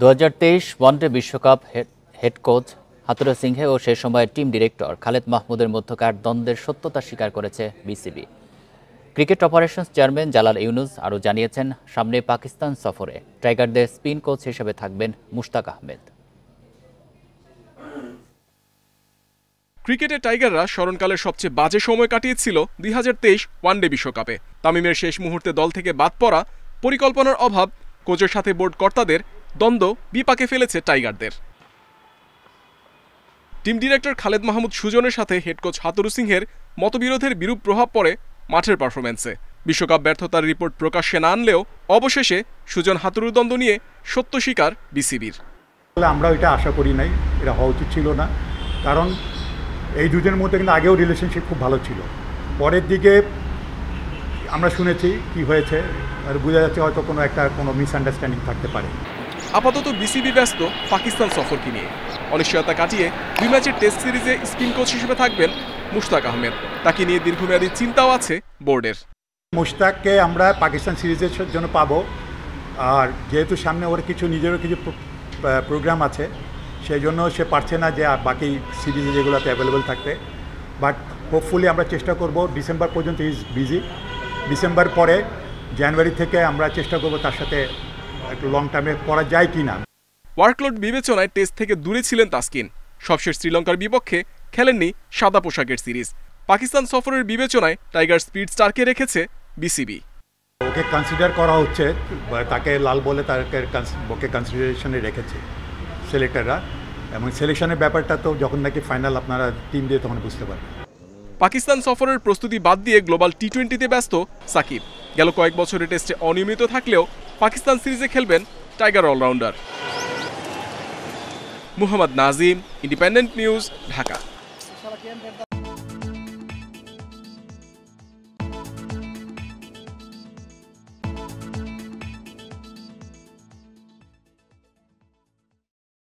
2023 one day বিশ্বকাপ head coach Hathuru সিংহে ও সে সময়ের team director Khaled মাহমুদের মধ্যকার দ্বন্দ্বের সত্যতা স্বীকার করেছে BCB. Cricket operations chairman Jalal Yunus আরও জানিয়েছেন, সামনে পাকিস্তান সফরে টাইগারদের স্পিন কোচ হিসেবে থাকবেন মুশতাক আহমেদ। ক্রিকেটে টাইগাররা স্মরণকালের সবচেয়ে বাজে সময় কাটিয়েছিল 2023 ওয়ানডে বিশ্বকাপে। তামিমের শেষ মুহূর্তে দল থেকে বাদ পড়া, পরিকল্পনার অভাব, কোচের সাথে বোর্ড কর্তাদের দ্বন্দ্ব বিপাকে ফেলেছে টাইগারদের। টিম ডিরেক্টর খালেদ মাহমুদ সুজনের সাথে হেড কোচ হাতুরু সিংহের মতবিরোধের বিরূপ প্রভাব পড়ে মাঠের পারফরম্যান্সে। বিশ্বকাপ ব্যর্থতার রিপোর্ট প্রকাশ্যে না আনলেও অবশেষে সুজন হাতুরুর দ্বন্দ্ব নিয়ে সত্য স্বীকার বিসিবির। আমরা এটা আশা করি নাই, এটা হওয়া উচিত ছিল না, কারণ এই দুজনের মধ্যে কিন্তু আগেও রিলেশনশিপ খুব ভালো ছিল। পরের দিকে আমরা শুনেছি কি হয়েছে, আর বোঝা যাচ্ছে হয়তো কোনো মিসআন্ডারস্ট্যান্ডিং থাকতে পারে। আপাতত বিসিবি ব্যস্ত পাকিস্তান সফরকে নিয়ে। অনিশ্চয়তা কাটিয়ে 2 ম্যাচের টেস্ট সিরিজে স্পিন কোচ হিসেবে থাকবেন মুশতাক আহমেদ। তাকে নিয়ে দীর্ঘমেয়াদী চিন্তাও আছে বোর্ডের। মুশতাককে আমরা পাকিস্তান সিরিজের জন্য পাবো, আর যেহেতু সামনে ওর নিজেরও কিছু প্রোগ্রাম আছে, সেই জন্য সে পারছে না যে বাকি সিরিজে যেগুলোতে অ্যাভেলেবেল থাকতে। বাট হোপফুলি আমরা চেষ্টা করব, ডিসেম্বর পর্যন্ত ইজ বিজি। ডিসেম্বর পরে জানুয়ারি থেকে আমরা চেষ্টা করব তার সাথে একটু লং টার্মে করা যায় কি না। ওয়ার্কলোড বিবেচনায় টেস্ট থেকে দূরে ছিলেন তাসকিন। সবশেষ শ্রীলঙ্কার বিপক্ষে খেলেননি সাদা পোশাকের সিরিজ। পাকিস্তান সফরের বিবেচনায় টাইগার স্পিড স্টারকে রেখেছে বিসিবি। ওকে কনসিডার করা হচ্ছে, তাকে লাল বলে ওকে কনসিডারেশনে রেখেছে সিলেক্টররা, এবং সিলেকশনের ব্যাপারটা তো যখন নাকি ফাইনাল আপনারা টিম দিয়ে তখন বুঝতে পারবেন। পাকিস্তান সফরের প্রস্তুতি বাদ দিয়ে গ্লোবাল টি20তে ব্যস্ত সাকিব। গেল কয়েক বছরে টেস্টে অনিয়মিত থাকলেও পাকিস্তান সিরিজে খেলবেন tiger allrounder. Muhammad Nazim, independent news, Dhaka.